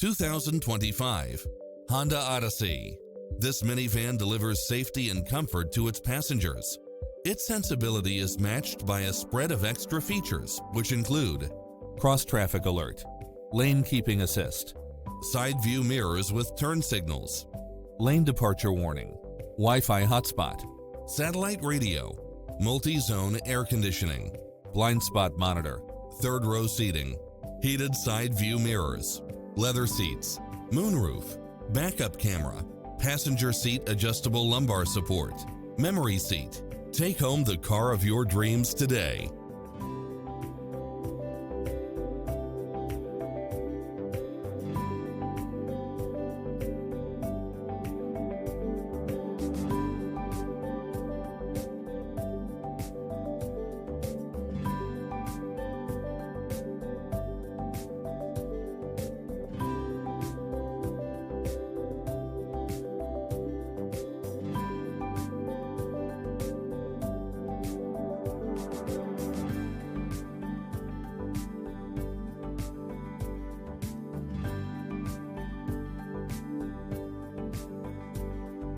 2025 Honda Odyssey. This minivan delivers safety and comfort to its passengers. Its sensibility is matched by a spread of extra features, which include cross-traffic alert, lane keeping assist, side view mirrors with turn signals, lane departure warning, Wi-Fi hotspot, satellite radio, multi-zone air conditioning, blind spot monitor, third row seating, heated side view mirrors, leather seats, moonroof, backup camera, passenger seat adjustable lumbar support, memory seat. Take home the car of your dreams today.